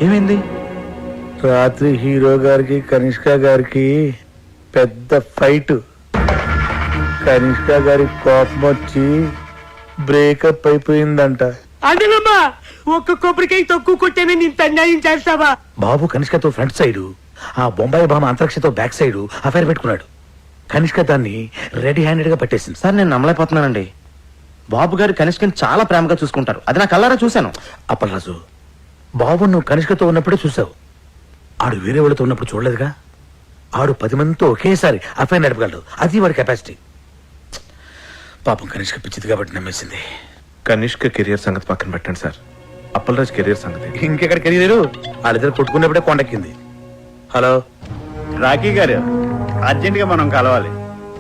ఏమైంది? రాత్రి హీరో గారికి కనిష్క గారికి పెద్ద ఫైట్. కనిష్క గారి కోపం వచ్చి బ్రేకప్ అయిపోయిందంట. అందులోమా ఒక్క కొబ్బరికాయ తక్కువ కొట్టేనే నేను అన్యాయం చేస్తావా? బాబు కనిష్కతో ఫ్రంట్ సైడ్, ఆ బొంబాయి భామ అంతరిక్షతో బ్యాక్ సైడ్ అఫైర్ పెట్టుకున్నాడు. కనిష్క దాన్ని రెడీ హ్యాండెడ్ గా పెట్టేసింది. సార్ నేను నమ్మలేకపోతున్నానండి. బాబు గారు కనిష్కని చాలా ప్రేమగా చూసుకుంటారు. అది నా కళ్ళారా చూశాను. అప్పలరాజు, బాబు నువ్వు కనిష్కతో ఉన్నప్పుడే చూసావు. ఆడు వేరే వాళ్ళతో ఉన్నప్పుడు చూడలేదుగా. ఆడు 10 మందితో ఒకేసారి అఫైర్ నడపగలడు. అది వాడి కెపాసిటీ. పాపం కనిష్క పిచ్చిది కాబట్టి నమ్మేసింది. కనిష్క కెరియర్ సంగతి పక్కన పెట్టండి సార్. అప్పలరాజ్ కెరియర్ సంగతి ఇంకెక్కడ కెరీర్? వాళ్ళిద్దరు కొట్టుకున్నప్పుడే కొండెక్కింది. హలో రాకీ గారు, అర్జెంట్ గా మనం కలవాలి.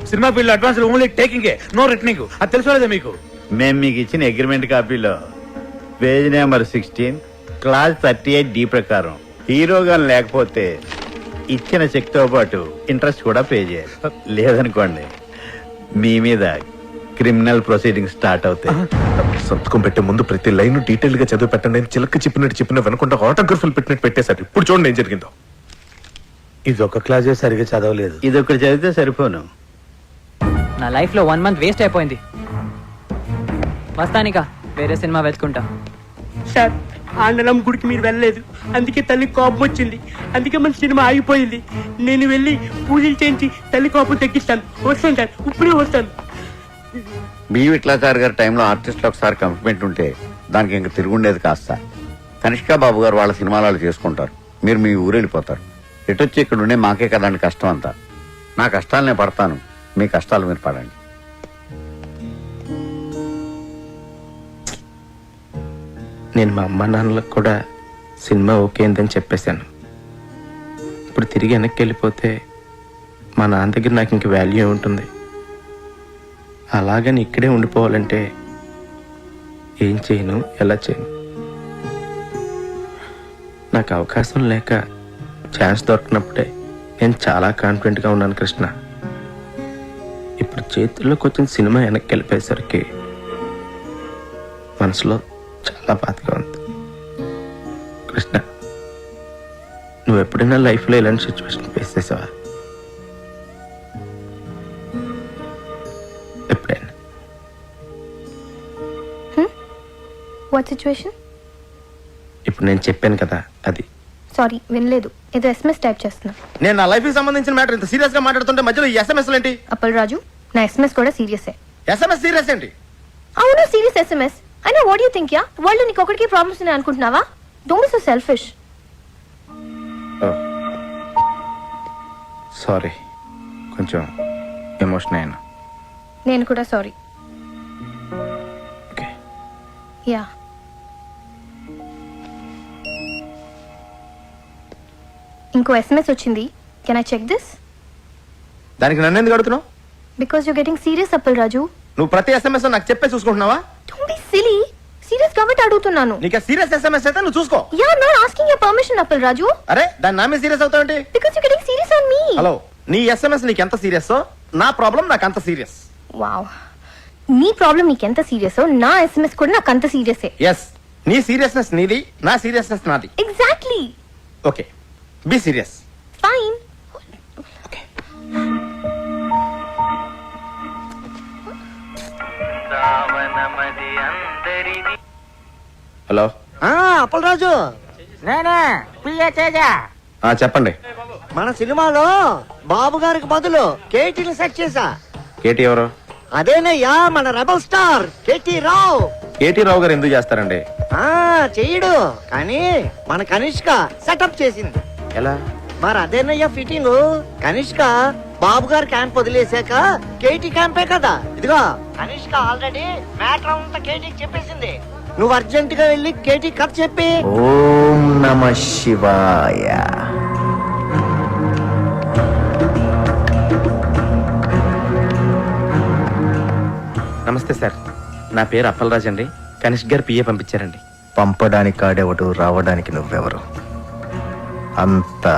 Cinema field advance only taking, no returning. అది తెలుసుకోలేదా మీకు? మేము మీకు ఇచ్చిన అగ్రిమెంట్ కాపీలో పేజ్ నెంబర్ 16 క్లాస్ 38D ప్రకారం హీరోగా లేకపోతే ఇచ్చిన చెక్ తో పాటు ఇంట్రెస్ట్ కూడా పే చేయాలి. లేదనుకోండి మీ మీద క్రిమినల్ ప్రొసీడింగ్ స్టార్ట్ అవుతాయి. సంతకం పెట్టే ముందు ప్రతి లైన్ డీటెయిల్ గా చదివి పెట్టండి. నేను చిలక చెప్పిన వెనకుండా ఆటోగ్రఫీలు పెట్టినట్టు పెట్టేశారు. ఇప్పుడు చూడండి ఏం జరిగిందో. ఇది ఒక క్లాసే సరిగా చదవలేదు. ఇది ఒకటి చదివితే సరిపోను. నా లైఫ్ లో 1 మంత్ వేస్ట్ అయిపోయింది. వస్తానిక వేరే సినిమా వెతుకుంటా. సార్, ఆండలం గుడికి మీరు వెళ్ళలేదు, అందుకే తల్లి కోపం వచ్చింది. అందుకే మన సినిమా ఆగిపోయింది. నేను వెళ్ళి పూజలు చేయించి తల్లి కోపం తగ్గిస్తాను. వస్తాను సార్, ఇప్పుడే వస్తాను. బి విట్లాచారి గారి టైంలో ఆర్టిస్టులు ఒకసారి కమిట్మెంట్ ఉంటే దానికి ఇంక తిరుగుండేది కాస్త. కనిష్క బాబు గారు వాళ్ళ సినిమాలు చేసుకుంటారు, మీరు మీ ఊరు వెళ్ళిపోతారు. ఎటొచ్చి ఇక్కడ ఉండే మాకే కదండి కష్టం అంతా. నా కష్టాలు నేను పడతాను, మీ కష్టాలు మీరు పడండి. నేను మా అమ్మ నాన్నలకు కూడా సినిమా ఓకే అని చెప్పేశాను. ఇప్పుడు తిరిగి వెనక్కి వెళ్ళిపోతే మా నాన్న దగ్గర నాకు ఇంక వాల్యూ ఉంటుంది. అలాగని ఇక్కడే ఉండిపోవాలంటే ఏం చేయను, ఎలా చేయను? నాకు అవకాశం లేక ఛాన్స్ దొరికినప్పుడే నేను చాలా కాన్ఫిడెంట్గా ఉన్నాను కృష్ణ. ఇప్పుడు చేతుల్లోకి వచ్చిన సినిమా వెనక్కి వెళ్ళిపోయేసరికి మనసులో చాలా బాధగా ఉంది. కృష్ణ, నువ్వు ఎప్పుడైనా లైఫ్లో ఇలాంటి సిచ్యువేషన్ ఫేస్ చేసావా? ఎప్పుడైనా? What situation? ఇప్పుడు నేను చెప్పాను కదా అది. సారీ, వినలేదు. ఏదో SMS టైప్ చేస్తున్నా. నేను నా లైఫ్ కి సంబంధించిన మ్యాటర్ ఇంత సీరియస్ గా మాట్లాడుతుంటే మధ్యలో ఈ SMS ఏంటి? అప్పలరాజు, నా SMS కూడా సీరియసే. SMS సీరియస్ ఏంటి? అవును, సీరియస్ SMS. అయినా what you think? Yeah world నీకు ఒకటికి ప్రాబ్లమ్స్ ఉన్నాయి అనుకుంటున్నావా? Don't be so selfish. Sorry, కొంచెం ఎమోషన్ అయినా. నేను కూడా సారీ. ఓకే. యా. ఇంకో SMS వచ్చింది. Can I check this? దానికి నన్ను ఎందుకు అడుగుతున్నావు? Because you getting serious Appalaraju. నువ్వు ప్రతి SMS నాకు చెప్పే చూసుకుంటున్నావా? Don't be silly. సీరియస్ కాబట్టి అడుగుతున్నాను. నీకు సీరియస్ SMS అయితే నువ్వు చూసుకో. Yeah, not asking your permission Appalaraju. అరే, దాని నా మీద సీరియస్ అవుతావేంటి? Because you getting serious on me. Hello, నీ SMS నీకు ఎంత సీరియస్, నా ప్రాబ్లం నాకు అంత సీరియస్. వావ్, నీ ప్రాబ్లం నీకెంత సీరియస్, నా SMS కూడా నాకు అంత సీరియసే. ఎస్, నీ సీరియస్నెస్ నీది, నా సీరియస్నెస్ నాది. Exactly. Okay, be serious. Fine. Hello. Appalaraju, నేనే పిఏ తేజ. చెప్పండి. మన సినిమాలో బాబు గారికి బదులు కేటీని సెట్ చేశా. కేటీ ఎవరు? అదేనయ్యా, మన రెబల్ స్టార్ కేటీ రావు. కేటీ రావు గారు ఎందుకు చేస్తారండి? చెయ్యడు, కానీ మన కనిష్క సెటప్ చేసింది. ఎలా? మరి అదేనయ్యా ఫిట్టింగ్. కనిష్క బాబు గారు క్యాంప్ వదిలేశాక కేటీ క్యాంపే కదా. ఇదిగో, కనిష్క ఆల్రెడీ మ్యాటర్ అంతా కేటీకి చెప్పేసింది. నువ్వు అర్జెంట్ గా వెళ్ళి కేటీ కథ చెప్పి. ఓం నమః శివాయ. నమస్తే సార్, నా పేరు అప్పలరాజ్ అండి. కనిష్క్ గారు పిఏ పంపించారండి. పంపడానికి ఆడేవాడు, రావడానికి నువ్వెవరు? అంతా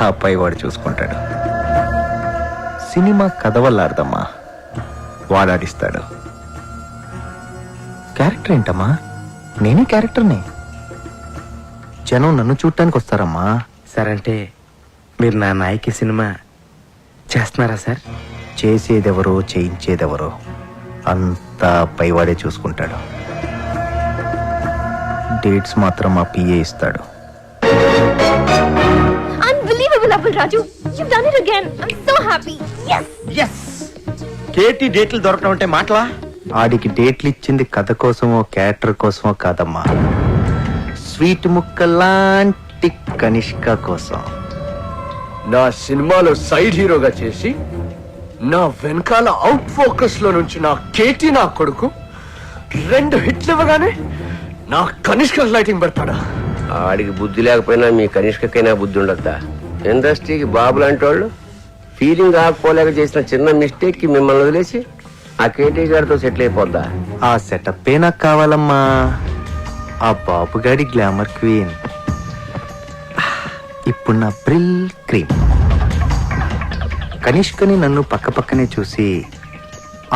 ఆ పైవాడు చూసుకుంటాడు. సినిమా కథ వల్ల అర్థమ్మా, వాడాడిస్తాడు. క్యారెక్టర్ ఏంటమ్మా? నేనే క్యారెక్టర్ని. జనం నన్ను చూడటానికి వస్తారమ్మా. సార్ అంటే మీరు నా నాయకి సినిమా చేస్తున్నారా సార్? చేసేదెవరో చేయించేదెవరో అంతా పైవాడే చూసుకుంటాడు. డేట్స్ మాత్రం మా పిఏ ఇస్తాడు. Unbelievable, Appal Raju. You've done it again. I'm so happy. Yes. KT డేట్లు దొరకడం అంటే మాటలా? ఆడికి డేట్లు ఇచ్చింది కథ కోసమో క్యారెక్టర్ కోసమో కాదమ్మా, స్వీట్ ముక్కలాంటి కనిష్క కోసం. నా సినిమాలో సైడ్ హీరోగా చేసి నా వెనకాల అవుట్ ఫోకస్ లో నుంచి నా కేటీ నా కొడుకు 2 హిట్లు ఇవ్వగానే నా కనిష్క లైటింగ్ పెడతాడా? ఆడికి బుద్ధి లేకపోయినా మీ కనిష్కకైనా బుద్ధి ఉండద్దా? ఇండస్ట్రీకి బాబు లాంటి వాళ్ళు ఫీలింగ్ ఆకపోలేక చేసిన చిన్న మిస్టేక్ కి మిమ్మల్ని వదిలేసి ఆ కేటీ గారితో సెటిల్ అయిపోద్దా? ఆ సెటప్ నాకు కావాలమ్మా. ఆ బాబుగాడి గ్లామర్ క్వీన్ ఇప్పుడు నా బ్రిల్ క్రీమ్. కనిష్కని నన్ను పక్క పక్కనే చూసి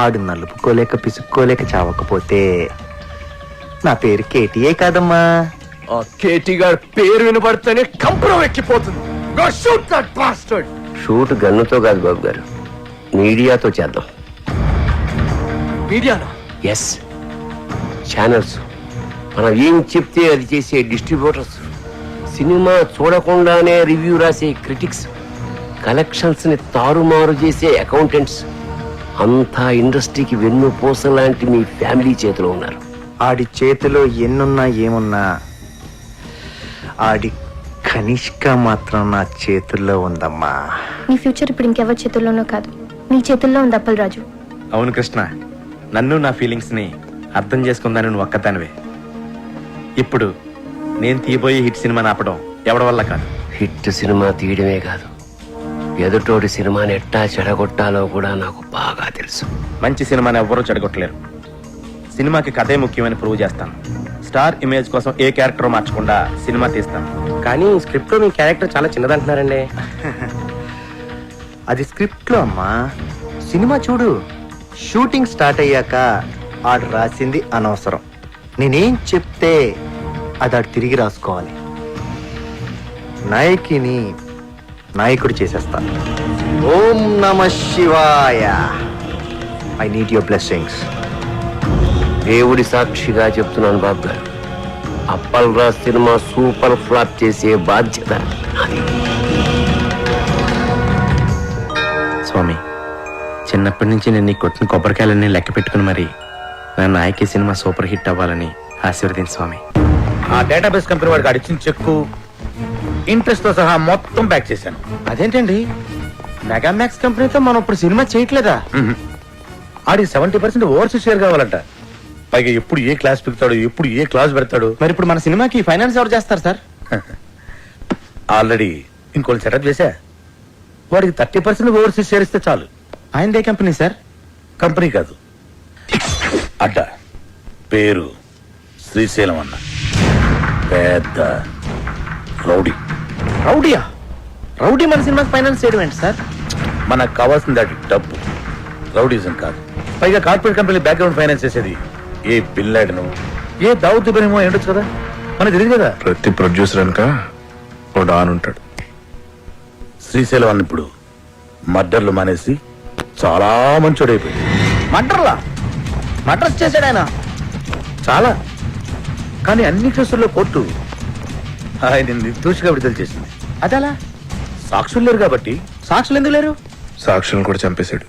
ఆడు నలుపుకోలేక పిసుక్కోలేక చావకపోతే నా పేరు కేటీఏ కాదమ్మా. ఆ కేటీ గారి పేరు వినబడితేనే కంపరం ఎక్కిపోతుంది. Go shoot that bastard! Shoot గన్నుతో కాదు బాబు గారు, మీడియాతో చేద్దాం. మీడియానా? ఎస్, ఛానల్స్, మనం ఏం చెప్తే అది చేసే డిస్ట్రిబ్యూటర్స్, సినిమా చూడకుండానే రివ్యూ రాసే క్రిటిక్స్, కలెక్షన్స్ ని తారుమారు చేసే అకౌంటెంట్స్, అంతా ఇండస్ట్రీకి వెన్నుపూస లాంటి మీ ఫ్యామిలీ చేతిలో ఉన్నారు. ఆడి చేతిలో ఎన్నున్నా ఏమున్నా ఆడి కనిష్క మాత్రం నా చేతుల్లో ఉందమ్మా. నీ ఫ్యూచర్ ఇప్పుడు ఇంకెవరి చేతుల్లోనో కాదు, నీ చేతుల్లో ఉంది అప్పల్ రాజు. అవును కృష్ణ, నన్ను నా ఫీలింగ్స్ ని అర్థం చేసుకుందాను నువ్వు ఒక్కదానివే. ఇప్పుడు నేను తీయబోయే హిట్ సినిమా ఆపడం ఎవడి వల్ల కాదు. హిట్ సినిమా తీయడమే కాదు, ఎదుటోటి సినిమాని ఎట్టా చెడగొట్టాలో కూడా నాకు బాగా తెలుసు. మంచి సినిమాని ఎవ్వరూ చెడగొట్టలేరు. సినిమాకి కథే ముఖ్యమని ప్రూవ్ చేస్తాను. స్టార్ ఇమేజ్ కోసం ఏ క్యారెక్టర్ మార్చకుండా సినిమా తీస్తాను. కానీ స్క్రిప్ట్ లో మీ క్యారెక్టర్ చాలా చిన్నదంటున్నారండి. అది స్క్రిప్ట్ లో అమ్మా. సినిమా చూడు, షూటింగ్ స్టార్ట్ అయ్యాక ఆడు రాసింది అనవసరం. నేనేం చెప్తే అది ఆడు తిరిగి రాసుకోవాలి. నాయకిని నాయకుడు చేసేస్తా. ఓం నమ శివాయ. I need your blessings. దేవుడి సాక్షిగా చెప్తున్నాను బాబు గారు, Appal Raj cinema super flop చేసే బాధ్యత నాది. స్వామి, చిన్నప్పటి నుంచి నేను నీ కొట్టిన కొబ్బరికాయలన్నీ లెక్క పెట్టుకుని మరి నా నాయకి సినిమా సూపర్ హిట్ అవ్వాలని ఆశీర్వదించు స్వామి. ఆ డేటాబేస్ కంపెనీ వాడికి అడిచిన చెక్కు ఇంట్రెస్ట్ తో సహా మొత్తం బ్యాక్ చేశాను. అదేంటండి, మెగామాక్స్ కంపెనీతో మనం ఇప్పుడు సినిమా చేయట్లేదా? ఆడికి 70% ఓవర్సీస్ షేర్ కావాలంట. పైగా ఎప్పుడు ఏ క్లాస్ పెడతాడు, ఎప్పుడు ఏ క్లాస్ పెడతాడు. మరి ఇప్పుడు మన సినిమాకి ఫైనాన్స్ ఎవరు చేస్తారు సార్? ఆల్రెడీ ఇంకోటి సెటప్ చేశా. వాడికి 30% ఓవర్సీస్ షేర్ ఇస్తే చాలు. ఆయనదే కంపెనీ సార్? కంపెనీ కాదు, అడ్డ. పేరు శ్రీశైలం అన్న. పెద్ద రౌడీ. రౌడీయా? రౌడీ మన సినిమాకి ఫైనాన్స్ చేయడం ఏంటి సార్? మనకు కావాల్సింది అది డబ్బు, రౌడీజం కాదు. పైగా కార్పొరేట్ కంపెనీ బ్యాక్గ్రౌండ్ ఫైనాన్స్ చేసేది ఏ బిల్లాడను, ఏ దావుద్ ఇబ్రహీమో ఉండొచ్చు కదా, మనకు తెలియదు కదా. ప్రతి ప్రొడ్యూసర్ అనక ఓ డాన్ ఉంటాడు. శ్రీశైలం అన్న ఇప్పుడు మర్డర్లు మానేసి చాలా మంచోడైపోయింది. మర్డర్లా? మర్డర్స్ చేశాడు ఆయన? చాలా. కానీ అన్ని కేసుల్లో కోర్టు ఆయన నిర్దోషిగా విడుదల చేసింది. అదలా? సాక్షులు లేరు కాబట్టి. సాక్షులు ఎందుకు లేరు? సాక్షులను కూడా చంపేశాడు.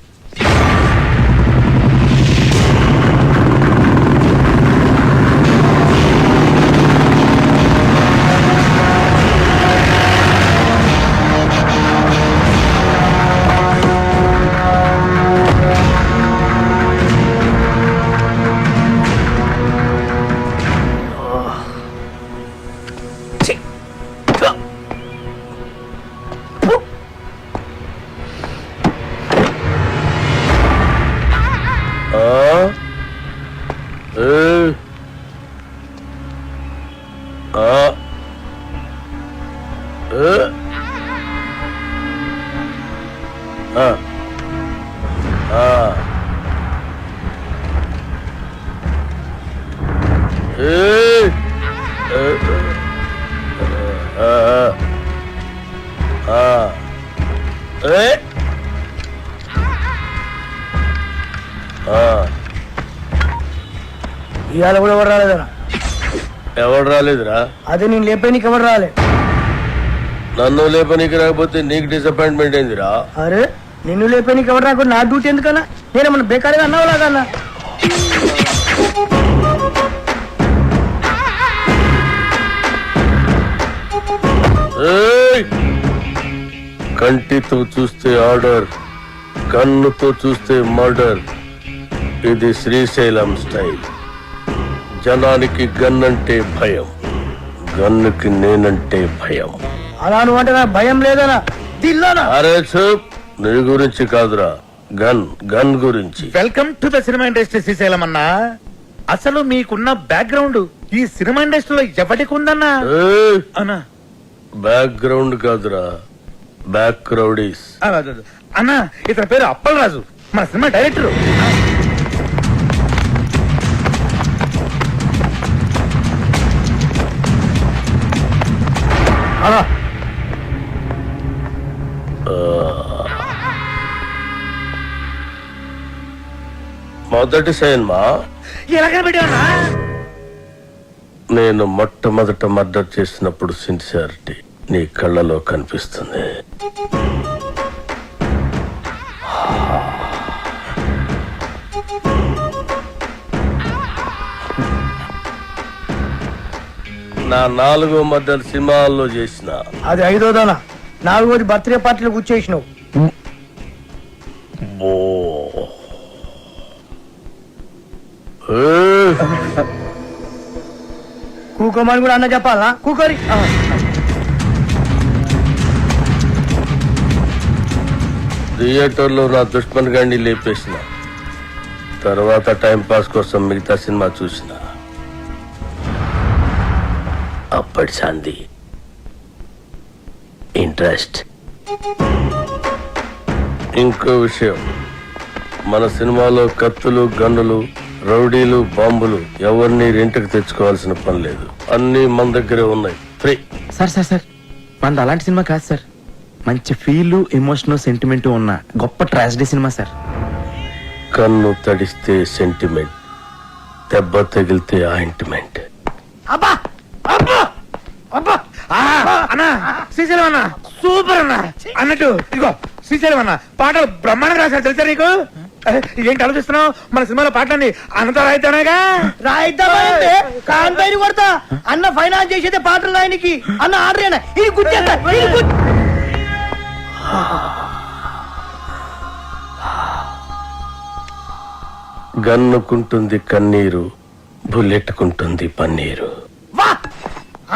ఇవాళ కూడా ఎవరు రాలేదనా? ఎవడు రాలేదురా? అదే నేను లేపే నీకు ఎవరు రాలే. నన్ను లేపనీకి రాకపోతే నీకు డిసప్పాయింట్మెంట్ ఏందిరా? అరే నిన్ను లేపే నీకు ఎవరు రాకుండా నా డ్యూటీ ఎందుకన్నా? నేనేమన్నా బేకారీగా అన్నావు లాగన్నా? ఏయ్! కంటితో చూస్తే ఆర్డర్, కన్నుతో చూస్తే మర్డర్. ఇది శ్రీశైలం స్టైల్. జనానికి గన్ అంటే భయం, గన్నుకి నేనంటే భయం. అలా నువ్వు అంటే నాకు భయం లేదనా? దిల్లానా? అరే చూప్, నీ గురించి కాదురా, గన్ గన్ గురించి. Welcome to the cinema industry Srisailam అన్నా. అసలు మీకున్న బ్యాక్గ్రౌండ్ ఈ సినిమా ఇండస్ట్రీలో ఎవరికి ఉందన్నా? ఏయ్! అన్నా బ్యాక్గ్రౌండ్ కాదురా, బ్యాక్ క్రౌడీస్. అన్నా ఇతని పేరు అప్పలరాజు, మన సినిమా డైరెక్టర్. మొదటి సినిమా ఎలాగ పెట్టావన్నా? నేను మొట్టమొదట మర్డర్ చేసినప్పుడు సిన్సియారిటీ నీ కళ్ళలో కనిపిస్తుంది. నా 4వ మర్డర్ సినిమాల్లో చేసిన. అది 5వదనా? 4వది బర్త్డే పార్టీలో కూర్చేసినావు. ఓ ఏయ్! కూకోమని కూడా అన్న చెప్పాలా? కూకోరి. థియేటర్లో నా దుష్మన్ గాడిని లేపేసిన తర్వాత టైం పాస్ కోసం మిగతా సినిమా చూసిన. అప్పటి శాంతి ఇంట్రెస్ట్. ఇంకో విషయం, మన సినిమాలో కత్తులు, గన్నులు, రౌడీలు, బాంబులు ఎవరిని రెంట్కి తెచ్చుకోవాల్సిన పని లేదు. అన్ని మన దగ్గరే ఉన్నాయి, ఫ్రీ. సార్ సార్ సార్, మనది అలాంటి సినిమా కాదు సార్. మంచి ఫీల్, ఎమోషన్, సెంటిమెంట్ ఉన్న గొప్ప ట్రాజడీ సినిమా సార్. కన్ను తడిస్తే సెంటిమెంట్, దెబ్బ తగిలితే ఆయింట్మెంట్. అబ్బా అబ్బా అబ్బా! అన్నా శ్రీశైలం అన్న సూపర్ అన్న. అన్నట్టు ఇదిగో శ్రీశైలం అన్న పాటలు బ్రహ్మాండంగా రాశారు తెలుసా నీకు? ఏంటి ఆలోచిస్తున్నావు? మన సినిమాలో పాటలన్నీ అన్నతో రాయితేనేగా. రాయిద్దామంటే కాన్పైన కొడతా. అన్న ఫైనాన్స్ చేసేదే పాటలు రాయనికి. అన్న ఆర్డర్ ఇది గుర్తేస్తా. గన్నుకుంటుంది కన్నీరు, బుల్లెట్టుకుంటుంది పన్నీరు. వా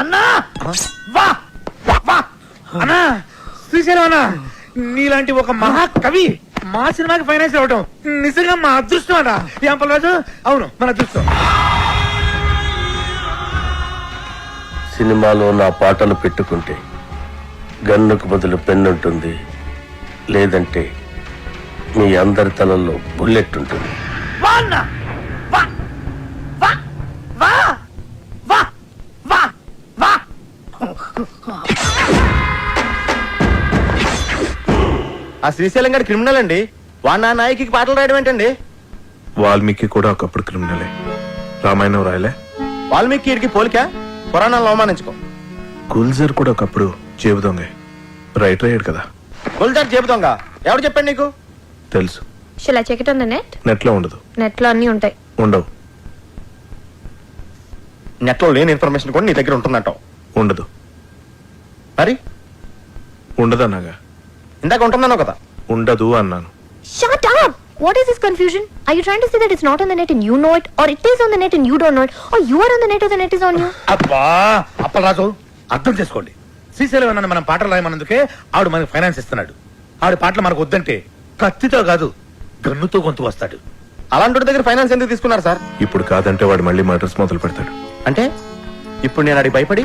అన్నా, వా వా అన్నా శ్రీశైలం అన్న నీలాంటి ఒక మహాకవి మా సినిమాకి ఫైనాన్స్ అవ్వటం నిజంగా మా అదృష్టం అన్నా. ఏం పర్వాలేదు, అవును మన అదృష్టం. సినిమాలో నా పాటలు పెట్టుకుంటే గన్నుకు బదులు పెన్నుంటుంది, లేదంటే మీ అందరి తలల్లో బుల్లెట్ ఉంటుంది. వా అన్నా, వా వా వా వా వా వా. ఆ శ్రీశైలం గారి క్రిమినల్ అండి. వాడు నా నాయకి పాటలు రాయడం ఏంటండి? వాల్మీకి కూడా ఒకప్పుడు క్రిమినలే. రామాయణం రాయలే. వాల్మీకి వీడికి పోలిక, పురాణాలను అవమానించుకో. గుల్జర్ కూడా ఒకప్పుడు జేబు దొంగే. రైటర్ అయ్యాడు కదా. గుల్జార్ చెబుతాంగా, ఎవరు చెప్పండి నీకు? తెలుసు. Shall I check it on the net? నెట్లో ఉండదు. నెట్ లో అన్ని ఉంటాయి. ఉండవు. నెట్లో లేని ఇన్ఫర్మేషన్ కూడా నీ దగ్గర ఉంటుందంటావు. ఉండదు. మరి ఉండదన్నాగా. ఇందాక ఉంటుందన్నావు కదా. ఉండదు అన్నాను. Shut up! What is this confusion? Are you trying to say that it's not on the net and you know it, or it is on the net and you don't know it, or you are on the net or the net is on you? అబ్బా అప్పలరాజు అర్థం చేసుకోండి. శ్రీశైలం అన్న మనం పాటలు రాయమన్నందుకే ఆవిడ మనకి finance ఇస్తున్నాడు. ఆవిడ పాటలు మనకు వద్దంటే కత్తితో కాదు గన్నుతో గొంతు వస్తాడు. అలాంటి దగ్గర ఫైనాన్స్ ఎందుకు తీసుకున్నారు సార్? ఇప్పుడు కాదంటే వాడు మళ్ళీ మర్డర్స్ మొదలు పెడతాడు. అంటే ఇప్పుడు నేను ఆడికి భయపడి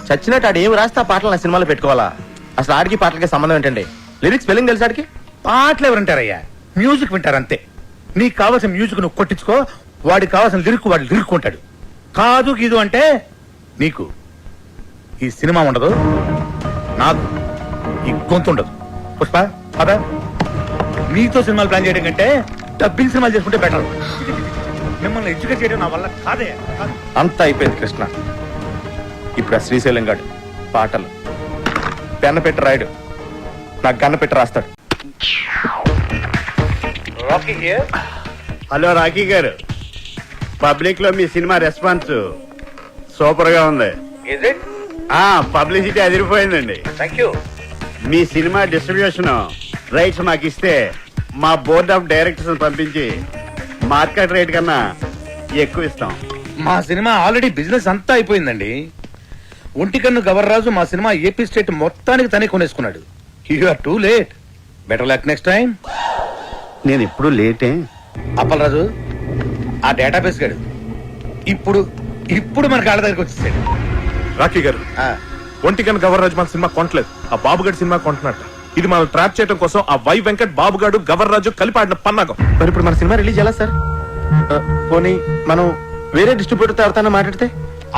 చచ్చినట్టు ఆడు ఏమి రాస్తే ఆ పాటలు నా సినిమాలో పెట్టుకోవాలా? అసలు ఆడికి పాటలకి సంబంధం ఏంటండి? లిరిక్స్ స్పెల్లింగ్ తెలుసు ఆడికి? పాటలు ఎవరంటారయ్యా, మ్యూజిక్ వింటారంతే. నీకు కావాల్సిన మ్యూజిక్ నువ్వు కొట్టించుకో, వాడికి కావాల్సిన లిరిక్ వాడు లిరుక్కుంటాడు. కాదు గీదు అంటే నీకు ఈ సినిమా ఉండదు, నాకు ఈ గొంతు ఉండదు. పుష్ప పద, నీతో సినిమాలు ప్లాన్ చేయడం కంటే డబ్బింగ్ సినిమాలు చేసుకుంటే బెటర్. మిమ్మల్ని ఎడ్యుకేట్ చేయడం నా వల్ల కాదే. అంతా అయిపోయింది కృష్ణ. ఇప్పుడు ఆ శ్రీశైలం గాడు పాటలు పెన్న పెట్టి రాయడు, నాకు గన్న పెట్టి రాస్తాడు. హలో రాకీ గారు, పబ్లిక్ లో మీ సినిమా రెస్పాన్స్ సూపర్ గా ఉంది. పబ్లిసిటీ అదిరిపోయిందండి. మీ సినిమా డిస్ట్రిబ్యూషన్ రైట్స్ మాకు ఇస్తే మా బోర్డ్ ఆఫ్ డైరెక్టర్స్ పంపించి మార్కెట్ రేట్ కన్నా ఎక్కువ ఇస్తాం. మా సినిమా ఆల్రెడీ బిజినెస్ అంతా అయిపోయిందండి. ఒంటికన్ను గవర్రాజు మా సినిమా ఏపీ స్టేట్ మొత్తానికి తనే కొనేసుకున్నాడు. You are too late. Better luck next time. నేను ఎప్పుడు లేటే. అప్పలరాజు, ఆ డేటాబేస్ గాడు ఇప్పుడు ఇప్పుడు మన కాళ్ళ దగ్గరికి వచ్చేసాడు. రాఖీ గారు, ఒంటికన్ గవర్రాజు మన సినిమా కొనట్లేదు, ఆ బాబుగాడి సినిమా కొంటున్నట్ట. ఇది మనం ట్రాప్ చేయడం కోసం ఆ వై వెంకట్ బాబుగాడు గవర్రాజు కలిపి ఆడిన పన్నాగం. మరి ఇప్పుడు మన సినిమా రిలీజ్ ఎలా సార్? పోనీ మనం వేరే డిస్ట్రిబ్యూటర్ తో ఎవరితో మాట్లాడితే?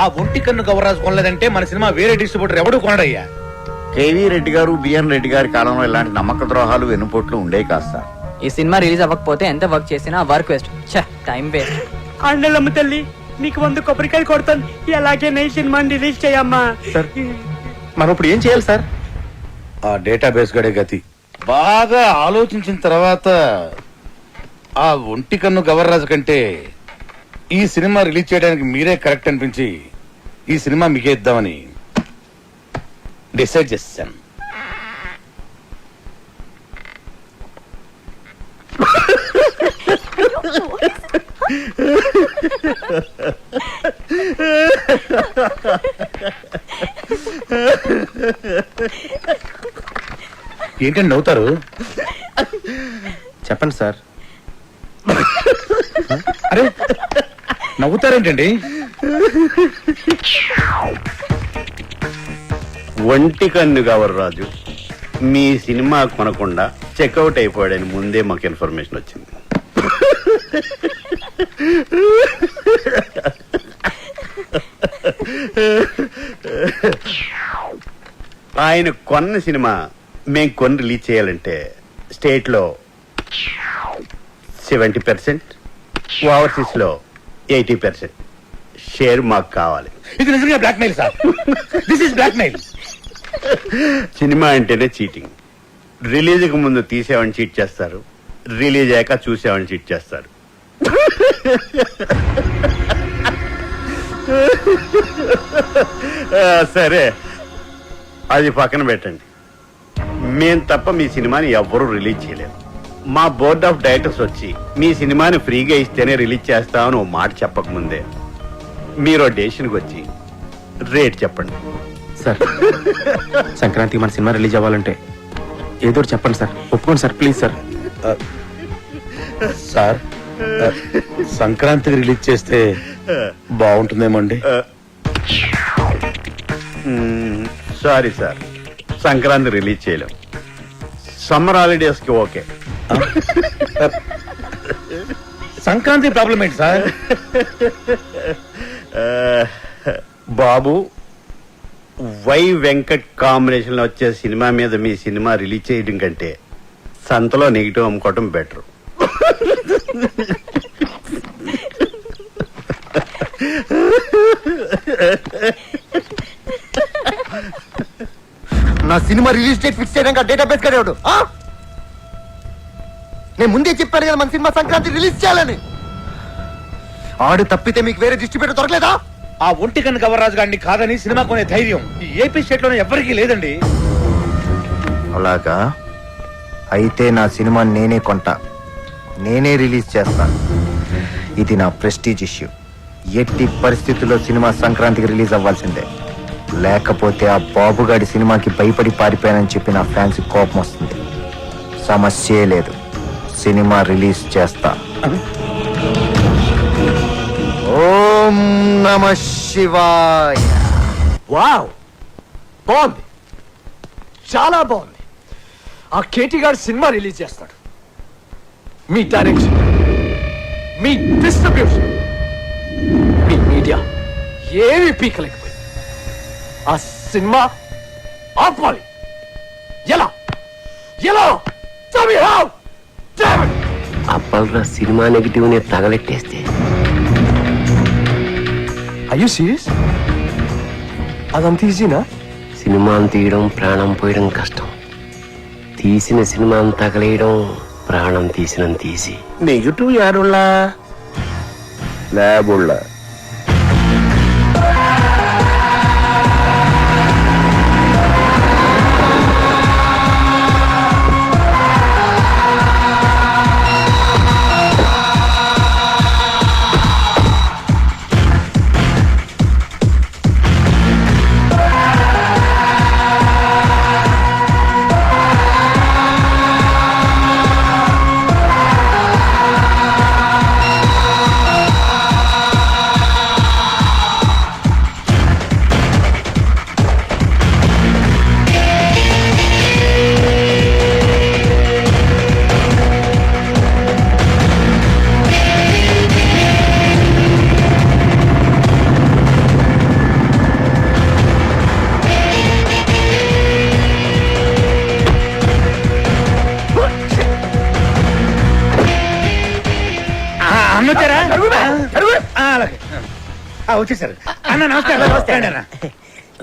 ఆ ఒంటికన్ను గవర్రాజు కొనలేదంటే మన సినిమా వేరే డిస్ట్రిబ్యూటర్ ఎవడు కొనడయ్యా. కేవీ రెడ్డి గారు, బిఎన్ రెడ్డి గారి కాలంలో ఇలాంటి నమ్మక ద్రోహాలు వెన్నుపోట్లు ఉండేవి కాదు సార్. ఈ సినిమా రిలీజ్ అవ్వకపోతే ఎంత వర్క్ చేసినా వర్క్ వేస్ట్, టైం వేస్ట్. అండలమ్మ తల్లి, నీకు 100 కొబ్బరికాయలు కొడతాను. ఎలాగే నీ సినిమాని రిలీజ్ చేయమ్మా. సార్ మనం ఇప్పుడు ఏం చేయాలి సార్? ఆ డేటాబేస్ గడే గతి. బాగా ఆలోచించిన తర్వాత ఆ ఒంటికన్ను గవర్రాజు కంటే ఈ సినిమా రిలీజ్ చేయడానికి మీరే కరెక్ట్ అనిపించి ఈ సినిమా మీకే ఇద్దామని డిసైడ్ చేశాను. ఏంటండి నవ్వుతారు? చెప్పండి సార్. అరే నవ్వుతారేంటండి? ఒంటికన్ను గవర్రాజు మీ సినిమా కొనకుండా చెక్అవుట్ అయిపోయాడని ముందే మాకు ఇన్ఫర్మేషన్ వచ్చింది. ఆయన కొన్న సినిమా మేము కొని రిలీజ్ చేయాలంటే స్టేట్ లో 70%, ఓవర్సీస్ లో 80% షేర్ మాకు కావాలి. ఇది నిజంగా blackmail sir. This is blackmail. Cinema అంటేనే చీటింగ్. రిలీజ్కి ముందు తీసేవాడిని చీట్ చేస్తారు, రిలీజ్ అయ్యాక చూసేవాడిని చీట్ చేస్తారు. సరే, అది పక్కన పెట్టండి. మేం తప్ప మీ సినిమాని ఎవ్వరూ రిలీజ్ చేయలేరు. మా బోర్డ్ ఆఫ్ డైరెక్టర్స్ వచ్చి మీ సినిమాని ఫ్రీగా ఇస్తేనే రిలీజ్ చేస్తామని ఓ మాట చెప్పకముందే మీరు డెసిషన్కి వచ్చి రేట్ చెప్పండి. సార్ సంక్రాంతికి మన సినిమా రిలీజ్ అవ్వాలంటే ఏదో చెప్పండి సార్. ఒప్పుకోండి సార్, ప్లీజ్ సార్. సార్ సంక్రాంతికి రిలీజ్ చేస్తే బాగుంటుందేమో అండి. సారీ సార్, సంక్రాంతి రిలీజ్ చేయలేం. సమ్మర్ హాలిడేస్ కి ఓకే. సంక్రాంతి ప్రాబ్లం ఏంటి సార్? బాబు, వై వెంకట్ కాంబినేషన్ లో వచ్చే సినిమా మీద మీ సినిమా రిలీజ్ చేయడం కంటే సంతలో నెగిటివ్ అమ్ముకోవటం బెటర్. నా సినిమా రిలీజ్ డేట్ ఫిక్స్ చేయడానికి డేటాబేస్ కడేవాడు. నేను ముందే చెప్పాను కదా మన సినిమా సంక్రాంతి రిలీజ్ చేయాలని. ఆడు తప్పితే మీకు వేరే డిస్ట్రిబ్యూటర్ దొరకలేదా? ఆ ఒంటికన్ను గవర్రాజు గారిని కాదని సినిమా కొనే ధైర్యం ఈ ఏపీ స్టేట్ లోనే ఎవరికీ లేదండి. అలాగా అయితే నా సినిమా నేనే కొంటా, నేనే రిలీజ్ చేస్తా. ఇది నా ప్రెస్టీజ్ ఇష్యూ. ఎట్టి పరిస్థితుల్లో సినిమా సంక్రాంతికి రిలీజ్ అవ్వాల్సిందే. లేకపోతే ఆ బాబుగాడి సినిమాకి భయపడి పారిపోయానని చెప్పి నా ఫ్యాన్స్ కోపం వస్తుంది. సమస్యే లేదు, సినిమా రిలీజ్ చేస్తా. ఓం నమ శివాయ. వావ్, బాగుంది, చాలా బాగుంది. ఆ కేటీ గారు సినిమా రిలీజ్ చేస్తాడు. మీ డైరెక్షన్, మీ డిస్ట్రిబ్యూషన్, మీ మీడియా ఏమి పీకలేకపోయింది. ఆ సినిమా ఆపాలి. ఎలా ఎలా అప్పలరా సినిమా నెగిటివ్ ని తగలెట్టేస్తే అయ్యో సీరియస్? అదంత ఈజీనా? సినిమాను తీయడం ప్రాణం పోయడం కష్టం. తీసిన సినిమాను తగలేయడం ప్రాణం తీసినంత తీసి. నెగిటివ్ యారుళ్ళ ల్యాబుళ్ళ అన్నొచ్చారా? అలాగే వచ్చేసారు అన్న. నమస్కారం అన్న.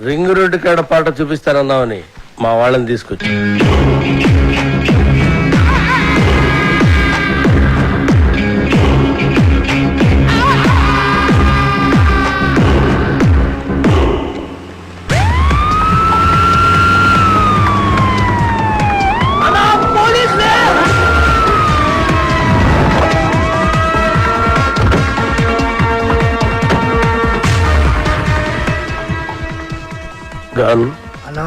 రింగ్ రోడ్డు కాడ పాట చూపిస్తానన్నావని మా వాళ్ళని తీసుకొచ్చి అన్నా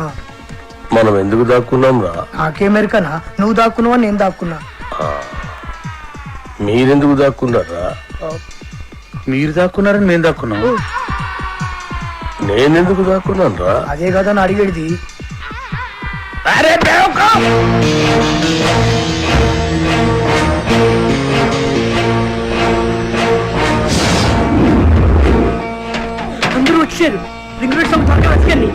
మనం ఎందుకు దాక్కున్నాం రా? నాకేమెరికనా? నువ్వు దాక్కున్నావా నేను దాక్కున్నా? మీరెందుకు దాక్కున్నారా? మీరు దాక్కున్నారని మేము దాక్కున్నాం. నేనెందుకు దాక్కున్నాను రా? అదే కదా అని అడిగేది. అందరూ వచ్చారు. రింగ్ రోడ్ సభ త్వరగా వచ్చేయండి.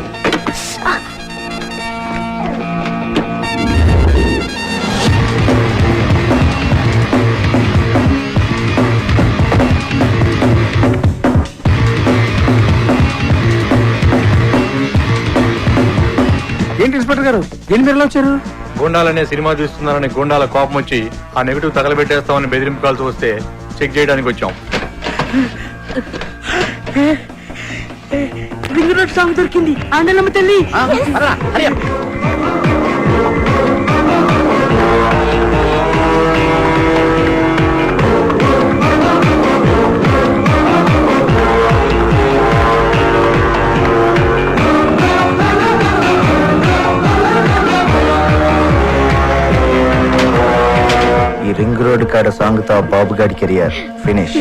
ఏంటి ఇన్స్పెక్టర్ గారు, దేని మీరు వచ్చారు? గోండాలనే సినిమా చూస్తున్నారని గోండాల కోపం వచ్చి ఆ నెగిటివ్ తగలబెట్టేస్తామని బెదిరింపు కాల్సి వస్తే చెక్ చేయడానికి వచ్చాం. రింగ్ రోడ్ సాంగ్ దొరికింది. ఆండలమ్మ తల్లి. ఈ రింగ్ రోడ్ కాడ సాంగ్ తో బాబు గారి కెరియర్ ఫినిష్.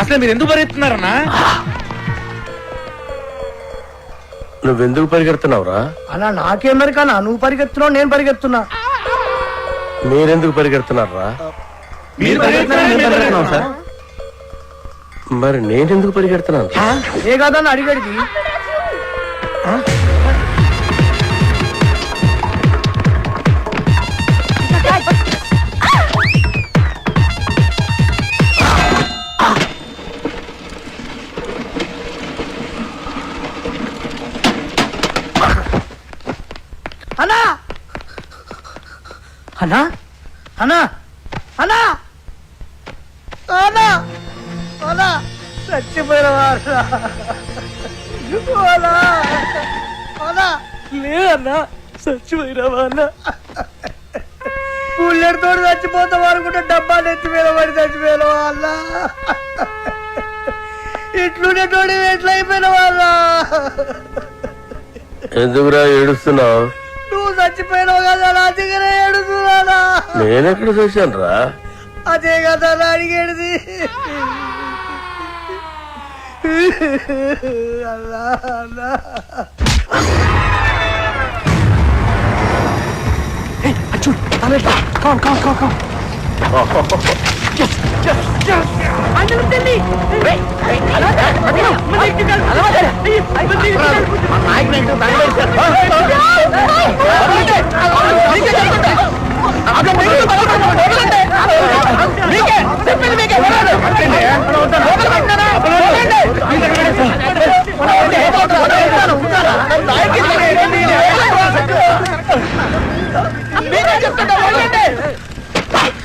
అసలు మీరు ఎందుకు పరిగెత్తున్నారన్నా? నువ్వెందుకు పరిగెడుతున్నావురా? అలా నాకేం మరికన్నా, నువ్వు పరిగెత్తున్నావు, నేను పరిగెత్తున్నా. మీరెందుకు పరిగెడుతున్నారా? మరి నేనెందుకు పరిగెడుతున్నాను? ఏ కాదని అడిగడిది. అన్నా అన్నా అన్నా అన్నా అన్నా అన్నా చచ్చిపోయినవారు లేదన్నా, చచ్చిపోయినవా అన్న? పుల్లెడితో చచ్చిపోతాం అనుకుంటే డబ్బా నెత్తిపోయిన పడి చచ్చిపోయినవా అన్న? ఇట్లుండే తోడి ఎట్లా అయిపోయినవా అన్న? ఎందుకురా ఏడుస్తున్నావు? నువ్వు చచ్చిపోయినావు కదా, నా దగ్గర ఏడుస్తున్నానా? నేనెక్కడ చూశాను రా? అదే కదా నా అడిగేది. అల్లా అల్లా.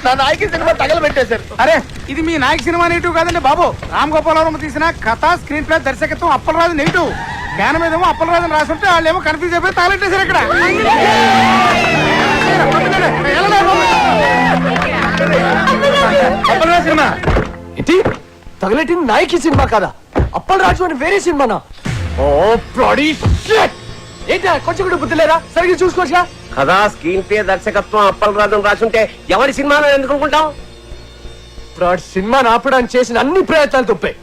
నా నాయకి సినిమా తగలబెట్టేశారు. అరే ఇది మీ నాయక్ సినిమా నెగిటివ్ కాదండి బాబు. రామ్ గోపాలవరం తీసిన కథ, స్క్రీన్ ప్లే, దర్శకత్వం అప్పలరాజు నెగిటివ్. జ్ఞానం ఏదేమో అప్పలరాజు రాసుంటే వాళ్ళు ఏమో కన్ఫ్యూజ్ అయిపోయి తగలెట్టేశారు ఇక్కడ. అప్పలరాజు సినిమా ఇది తగలెట్టింది నాయకి సినిమా కదా, అప్పల్ రాజు అని వేరే సినిమానా? ఓ బ్లడీ షిట్! ఏంటి కొంచెం కూడా బుద్ధి లేదా? సరిగ్గా చూసుకోవచ్చా? కదా స్క్రీన్ ప్లే, దర్శకత్వం అప్పల్ రాజు రాసుంటే ఎవరి సినిమాలో ఎందుకు అనుకుంటాం? ఇప్పుడు సినిమాని ఆపడానికి చేసిన అన్ని ప్రయత్నాలు తప్పాయి.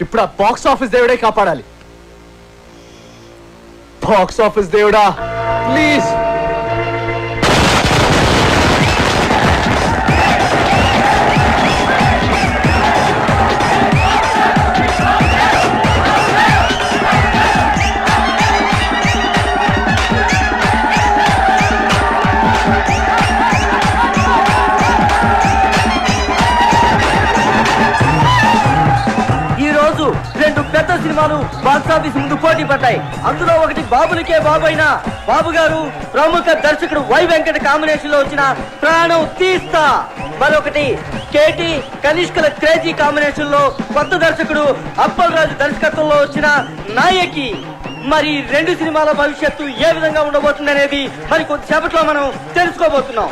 ఇప్పుడు ఆ బాక్స్ ఆఫీస్ దేవుడే కాపాడాలి. బాక్స్ ఆఫీస్ దేవుడా ప్లీజ్. రెండు పెద్ద సినిమాలు బాక్సాఫీస్ ముందు పోటీ పడ్డాయి. అందులో ఒకటి బాబులకే బాబు అయిన బాబు గారు ప్రముఖ దర్శకుడు వై వెంకట కాంబినేషన్ లో వచ్చిన ప్రాణం తీస్తా, మరొకటి కేటి కనిష్కల క్రేజీ కాంబినేషన్ లో కొత్త దర్శకుడు అప్పల్ రాజు దర్శకత్వంలో వచ్చిన నాయకి. మరి రెండు సినిమాల భవిష్యత్తు ఏ విధంగా ఉండబోతుంది అనేది మరి కొద్దిసేపట్లో మనం తెలుసుకోబోతున్నాం.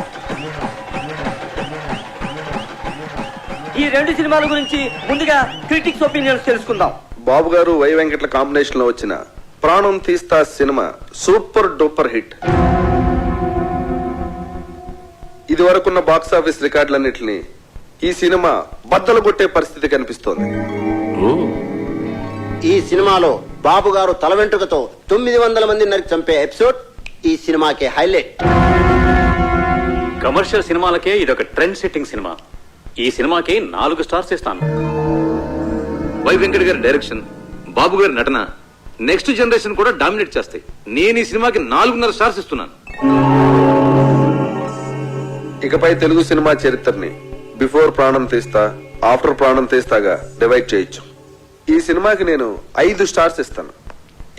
ఈ రెండు సినిమాల గురించి ముందుగా క్రిటిక్స్ ఒపీనియన్స్ తెలుసుకుందాం. బాబు గారు వై వెంకట్ల కాంబినేషన్ లో వచ్చిన ప్రాణం తీస్తా సినిమా సూపర్ డూపర్ హిట్. ఇది వరకున్న బాక్స్ ఆఫీస్ రికార్డులన్నింటినీ ఈ సినిమా బద్దలు కొట్టే పరిస్థితి కనిపిస్తోంది. ఈ సినిమాలో బాబు గారు తల వెంట్రుకతో 900 మంది నరికి చంపే ఎపిసోడ్ ఈ సినిమాకే హైలైట్. కమర్షియల్ సినిమాలకే ఇదొక ట్రెండ్ సెట్టింగ్ సినిమా. ఈ సినిమాకి 4 స్టార్స్ ఇస్తాను. వై వెంకట్ గారి డైరెక్షన్, బాబు గారి నటన నెక్స్ట్ జనరేషన్ కూడా డామినేట్ చేస్తాయి. నేను ఈ సినిమాకి 4.5 స్టార్స్ ఇస్తున్నాను. ఇకపై తెలుగు సినిమా చరిత్రని బిఫోర్ ప్రాణం తీస్తా, ఆఫ్టర్ ప్రాణం తీస్తాగా డివైడ్ చేయొచ్చు. ఈ సినిమాకి నేను 5 స్టార్స్ ఇస్తాను.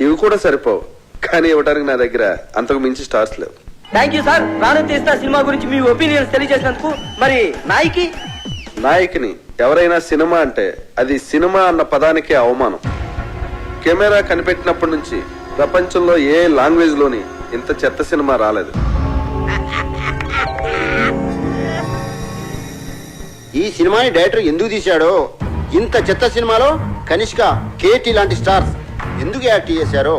ఇవి కూడా సరిపోవు, కానీ ఇవ్వడానికి నా దగ్గర అంతకు మించి స్టార్స్ లేవు. థ్యాంక్ యూ సార్, ప్రాణం తీస్తా సినిమా గురించి మీ ఒపీనియన్స్ తెలియజేసినందుకు. మరి నాయకిని ఎవరైనా సినిమా అంటే అది సినిమా అన్న పదానికే అవమానం. కెమెరా కనిపెట్టినప్పటి నుంచి ప్రపంచంలో ఏ లాంగ్వేజ్ లోని ఇంత చెత్త సినిమా రాలేదు. ఈ సినిమాని డైరెక్టర్ ఎందుకు తీశాడో, ఇంత చెత్త సినిమాలో కనిష్క, కేటీ లాంటి స్టార్స్ ఎందుకు యాక్ట్ చేశారో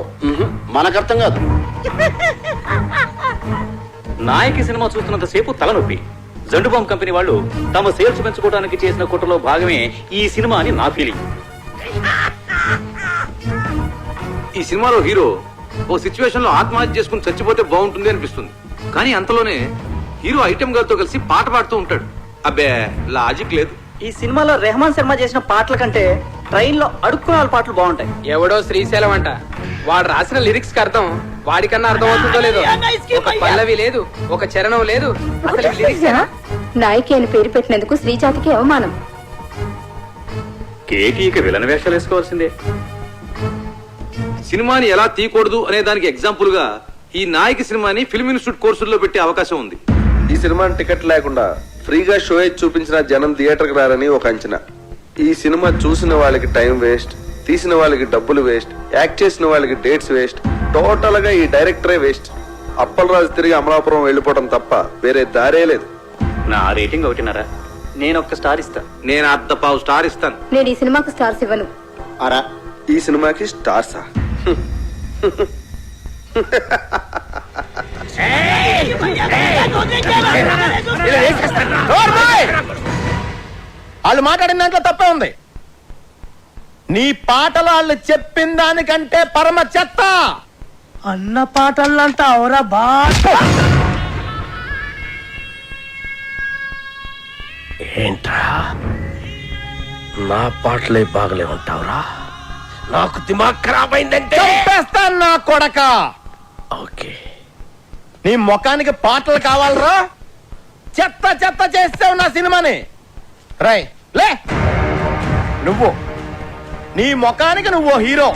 మనకు అర్థం కాదు. నాయకి సినిమా చూస్తున్నంత సేపు తలనొప్పి. జండుబాంబ్ కంపెనీ వాళ్ళు తమ సేల్స్ పెంచుకోవడానికి చేసిన కుట్రలో భాగమే ఈ సినిమా అని నా ఫీలింగ్. ఈ సినిమాలో హీరో ఓ సిచ్యువేషన్ లో ఆత్మహత్య చేసుకుని చచ్చిపోతే బాగుంటుంది అనిపిస్తుంది. కానీ అంతలోనే హీరో ఐటెం గారితో కలిసి పాట పాడుతూ ఉంటాడు. అబ్బే లాజిక్ లేదు. ఈ సినిమాలో రెహమాన్ శర్మ చేసిన పాటల కంటే ట్రైన్ లో అడుక్కునే వాళ్ళ పాటలు బాగుంటాయి. ఎవడో శ్రీశైలం అంట, వాడు రాసిన లిరిక్స్ కి అర్థం వాడికన్నా అర్థం అవుతుందో లేదో. ఒక పల్లవి లేదు, ఒక చరణం లేదు, అసలు ఇవి lyrics ఏనా? నాయకి అని పేరు పెట్టినందుకు శ్రీజాతికి అవమానం. కేటీకి విలన్ వేషాలు వేసుకోవాల్సిందే. సినిమాని ఎలా తీయకూడదు అనే దానికి ఎగ్జాంపుల్ గా ఈ నాయకి సినిమాని ఫిల్మ్ ఇన్స్టిట్యూట్ కోర్సుల్లో పెట్టే అవకాశం ఉంది. ఈ సినిమాని టికెట్ లేకుండా ఫ్రీగా షో చూపించిన జనం థియేటర్ కి రారని ఒక అంచనా. ఈ సినిమా చూసిన వాళ్ళకి టైం వేస్ట్, తీసిన వాళ్ళకి డబ్బులు వేస్ట్, యాక్ట్ చేసిన వాళ్ళకి డేట్స్ వేస్ట్, టోటల్ గా ఈ డైరెక్టరే వేస్ట్. అప్పలరాజు తిరిగి అమలాపురం వెళ్ళిపోవడం తప్ప వేరే దారే లేదు. నా రేటింగ్ 1.5. నేను ఒక్క స్టార్ ఇస్తా. నేను 1/2 స్టార్ ఇస్తాను. నేను ఈ సినిమాకు స్టార్స్ ఇవ్వను. అరా ఈ సినిమాకి స్టార్సా? వాళ్ళు మాట్లాడిన దాంట్లో తప్పే ఉంది. నీ పాటలు వాళ్ళు చెప్పిన దానికంటే పరమ చెత్త. అన్న పాటలంతా అవరా బా. ఏంట్రా నా పాటలే బాగలే ఉంటావురా? నాకు దిమాగ్ ఖరాబ్ అయిందంటే చంపేస్తాను నా కొడక. ఓకే, నీ ముఖానికి పాటలు కావాలరా? చెత్త చెత్త చేస్తావు నా సినిమాని. రై లే, నువ్వు నీ ముఖానికి నువ్వు హీరో.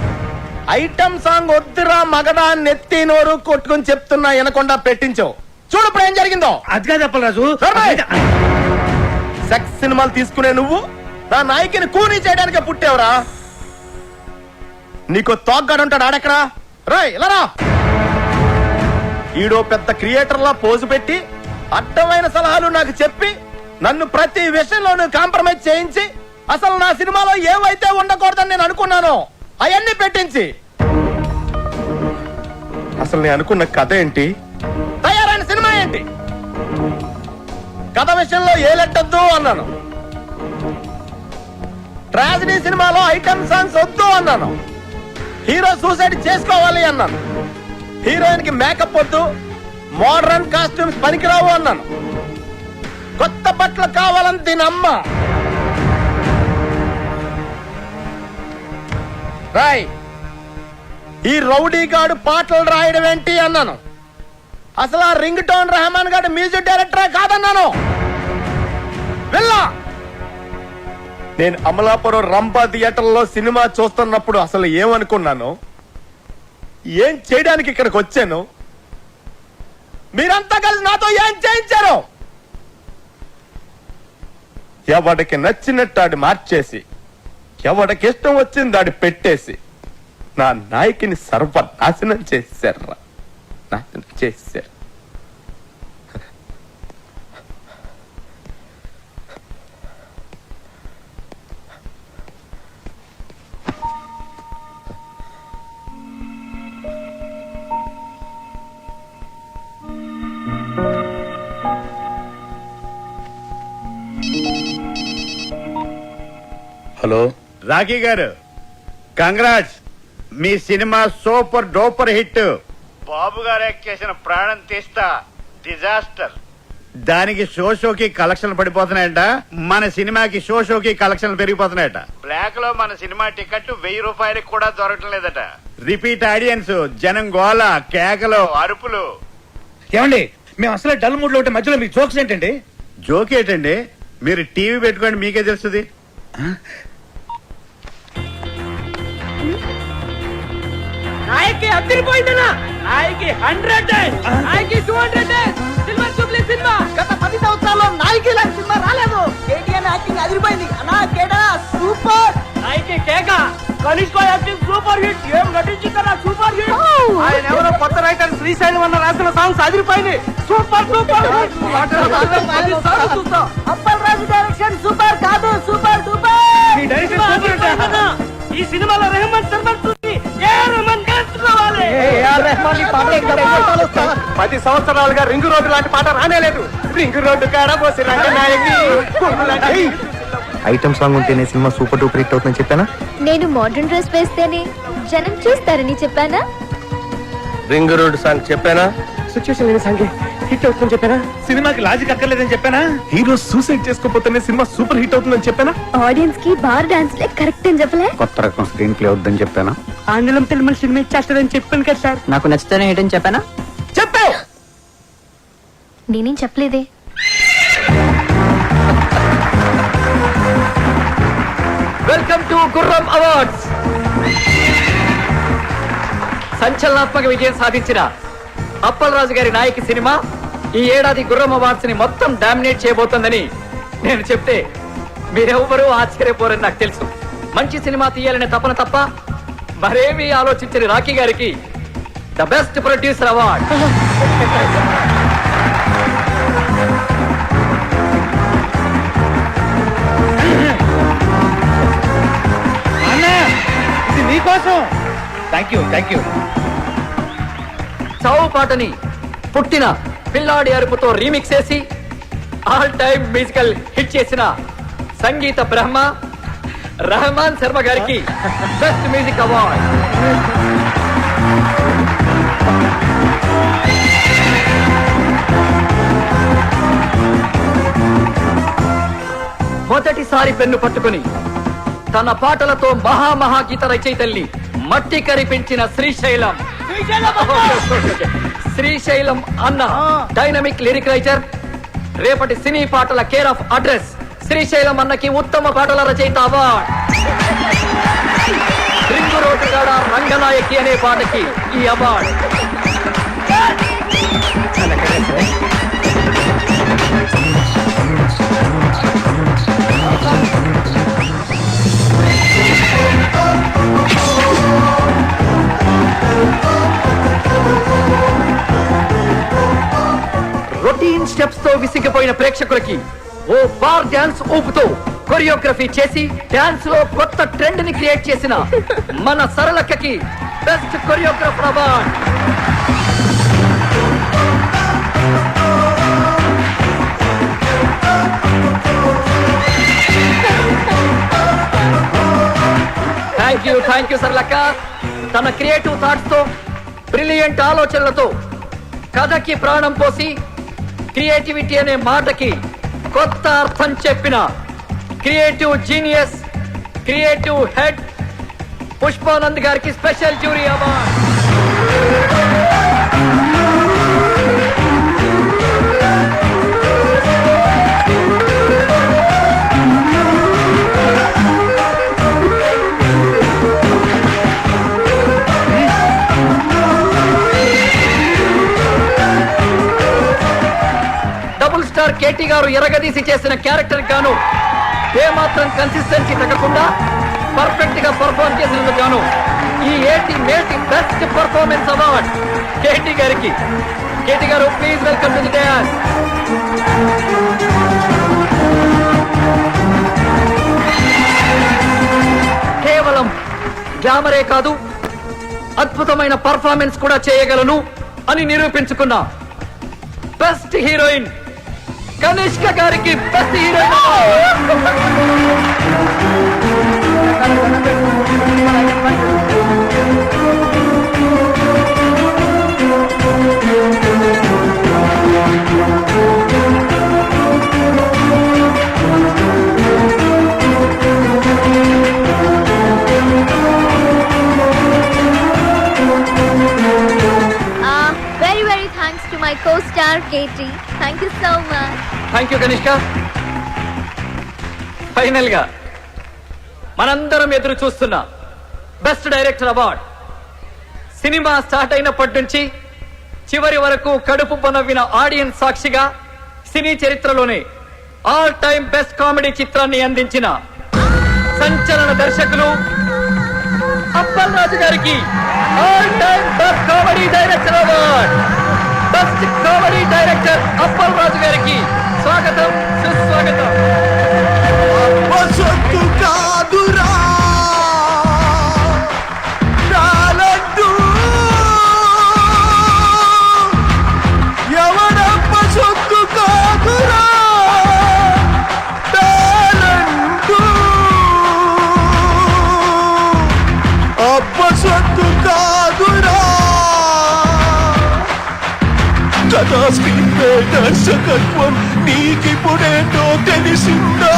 ఐటమ్ సాంగ్ వద్దురా మగడా నెత్తి నోరు కొట్టుకుని చెప్తున్నా వినకుండా పెట్టించావు. చూడు ఇప్పుడు ఏం జరిగిందో. అది కాదు అప్పలరాజు. సెక్స్ సినిమాలు తీసుకునే నువ్వు నా నాయకిని కూనీ చేయడానికి పుట్టావురా. నీకు తోగ్గాడుంటాడు ఆడెక్కడా? రాయ్ ఇలా రా. ఈడో పెద్ద క్రియేటర్లా పోజు పెట్టి అడ్డమైన సలహాలు నాకు చెప్పి నన్ను ప్రతి విషయంలోనూ కాంప్రమైజ్ చేయించి అసలు నా సినిమాలో ఏవైతే ఉండకూడదని నేను అనుకున్నానో అవన్నీ పెట్టించి అసలు నేను అనుకున్న కథ ఏంటి, తయారైన సినిమా ఏంటి? కథ విషయంలో ఏ లెట్టొద్దు అన్నాను. ట్రాజడీ సినిమాలో ఐటమ్ సాంగ్స్ వద్దు అన్నాను. హీరో సూసైడ్ చేసుకోవాలి అన్నాను. హీరోయిన్ కి మేకప్ వద్దు, మోడర్న్ కాస్ట్యూమ్స్ పనికిరావు అన్నాను. కొత్త బట్టలు కావాలని దీని అమ్మ. రాయ్, ఈ రౌడీ గాడు పాటలు రాయడం ఏంటి అన్నాను. అసలు ఆ రింగ్ టోన్ రెహమాన్ గాడు మ్యూజిక్ డైరెక్టరే కాదన్నాను. వెళ్ళా. నేను అమలాపురం రంభా థియేటర్లో సినిమా చూస్తున్నప్పుడు అసలు ఏమనుకున్నాను, ఏం చేయడానికి ఇక్కడికి వచ్చాను, మీరంతా కలిసి నాతో ఏం చేయించారు? ఎవడికి నచ్చినట్టు ఆడి మార్చేసి, ఎవడికి ఇష్టం వచ్చింది ఆడి పెట్టేసి నా నాయకిని సర్వనాశనం చేశారు. నాశనం చేశారు. హలో రాఖీ గారు, కంగ్రాట్స్. మీ సినిమా సూపర్ డూపర్ హిట్. బాబు గారు యాక్ట్ చేసిన ప్రాణం తీస్తా డిజాస్టర్. దానికి షోకి కలెక్షన్లు పడిపోతున్నాయట. మన సినిమాకి షోకి కలెక్షన్లు పెరిగిపోతున్నాయట. బ్లాక్ లో మన సినిమా టికెట్ 1000 రూపాయలకి కూడా దొరకటం లేదట. రిపీట్ ఆడియన్స్, జనం గోల, కేకలు, అరుపులు. ఏమండి, మేము అసలే డల్ మూడ్ లో ఉంటే మధ్యలో మీ జోక్స్ ఏంటండి? జోక్ ఏంటండి? మీరు టీవీ పెట్టుకోండి, మీకే తెలుస్తుంది. నాయకి అదిరిపోయిందనా? నాయకి 100, నాయకి 200. Silver Jubilee cinema. గత 10 సంవత్సరాల్లో నాయకి లాంటి సినిమా రాలేదు. కేటీఆర్ యాక్టింగ్ అదిరిపోయింది అన్నా. కేటా సూపర్. నాయకి కేక. Kanishka acting super hit. ఏం నటించిందన్నా, సూపర్ హిట్. ఆయన ఎవరో కొత్త రైటర్ శ్రీశైలం అన్న రాసిన సాంగ్స్ అదిరిపోయింది. Super super hit. Appal Raju direction super కాదు, సూపర్ డూపర్. ఈ డైరెక్షన్ సూపర్ అంటే ఈ సినిమాలో రెహమాన్ శర్మ చూసి ఏ రెహమాన్ నేర్చుకోవాలి. 10 సంవత్సరాలుగా రింగు రోడ్డు లాంటి పాట రానేలేదు. రింగు రోడ్డు కాడ పోసి రంగనాయకి ఐటమ్ సాంగ్ ఉంటేనే సినిమా సూపర్ డూపర్ హిట్ అవుతుందని చెప్పానా? నేను మోడర్న్ డ్రెస్ వేస్తేనే జనం చూస్తారని చెప్పానా? రింగ్ రోడ్ సాంగ్ చెప్పానా? సిచ్యువేషన్ లేని సాంగ్ హిట్ అవుతుందని చెప్పానా? సినిమాకి లాజిక్ అక్కర్లేదని చెప్పానా? హీరో సూసైడ్ చేసుకోపోతేనే సినిమా సూపర్ హిట్ అవుతుందని చెప్పానా? ఆడియన్స్ కి బార్ డాన్స్ లే కరెక్ట్ అని చెప్పలే? కొత్త రకం స్క్రీన్ ప్లే అవుతుందని చెప్పానా? ఆంగ్లం తెలుగు సినిమా ఇచ్చేస్తారని చెప్పాను కదా సార్. నాకు నచ్చితేనే ఏంటని చెప్పానా? చెప్పే నేనేం చెప్పలేదే. వెల్కమ్ టు గుర్రం అవార్డ్స్. సంచలనాత్మక విజయం సాధించిన అప్పలరాజు గారి నాయకి సినిమా ఈ ఏడాది గుర్రం అవార్డ్స్ ని మొత్తం డామినేట్ చేయబోతోందని నేను చెప్తే మీరెవ్వరూ ఆశ్చర్యపోరని నాకు తెలుసు. మంచి సినిమా తీయాలనే తపన తప్ప మరేమీ ఆలోచించని రాకీ గారికి ద బెస్ట్ ప్రొడ్యూసర్ అవార్డ్. నీకోసం. Thank you. చావు పాటని పుట్టిన పిల్లాడి అరుపుతో రీమిక్స్ చేసి ఆల్ టైమ్ మ్యూజికల్ హిట్ చేసిన సంగీత బ్రహ్మ రెహమాన్ శర్మ గారికి బెస్ట్ మ్యూజిక్ అవార్డ్. మొదటిసారి పెన్ను పట్టుకుని తన పాటలతో మహాగీత రచయితల్ని మట్టి కరిపించిన శ్రీశైలం అన్న డైనమిక్ లిరిక్ రైటర్, రేపటి సినీ పాటల కేర్ ఆఫ్ అడ్రస్ శ్రీశైలం అన్నకి ఉత్తమ పాటల రచయిత అవార్డ్. రింగు రోడ్డు కాడ రంగనాయకి అనే పాటకి ఈ అవార్డ్. రొటీన్ స్టెప్స్ తో విసిగిపోయిన ప్రేక్షకులకి ఓ బార్ డాన్స్ ఊపుతో కొరియోగ్రఫీ చేసి డాన్స్ లో కొత్త ట్రెండ్ ని క్రియేట్ చేసిన మన సరళక్కకి best choreographer award. Thank you సరళక్క. తన క్రియేటివ్ థాట్స్ తో బ్రిలియంట్ ఆలోచనలతో కథకి ప్రాణం పోసి క్రియేటివిటీ అనే మాటకి కొత్త అర్థం చెప్పిన creative genius, creative head Pushpanand గారికి స్పెషల్ జ్యూరీ అవార్డ్. కేటీ గారు ఎరగదీసి చేసిన క్యారెక్టర్ గాను ఏమాత్రం కన్సిస్టెన్సీ తగ్గకుండా పర్ఫెక్ట్ గా పర్ఫార్మ్ చేసినందుకు గాను ఈ మేటి బెస్ట్ పర్ఫార్మెన్స్ అవార్డ్ కేటీ గారికి. కేటీ గారు please welcome to the dance. కేవలం గ్లామరే కాదు, అద్భుతమైన పర్ఫార్మెన్స్ కూడా చేయగలను అని నిరూపించుకున్న బెస్ట్ హీరోయిన్ కనిష్క గారికి best heroine. Very thanks to my co-star Katie. Thank you so much. Thank you Kanishka. Final గా మనందరం ఎదురు చూస్తున్న best director award. Cinema start అయినప్పటి నుంచి చివరి వరకు కడుపు పనవ్విన ఆడియన్స్ సాక్షిగా సినీ చరిత్రలోనే ఆల్ టైమ్ బెస్ట్ కామెడీ చిత్రాన్ని అందించిన సంచలన దర్శకులు అప్పలరాజు గారికి all time best comedy director award. Best comedy director Appalaraju గారికి స్వాగతం, సుస్వాగతం. కథా స్క్రీన్ ప్లే దర్శకత్వం నీకిప్పుడేంటో తెలిసిందా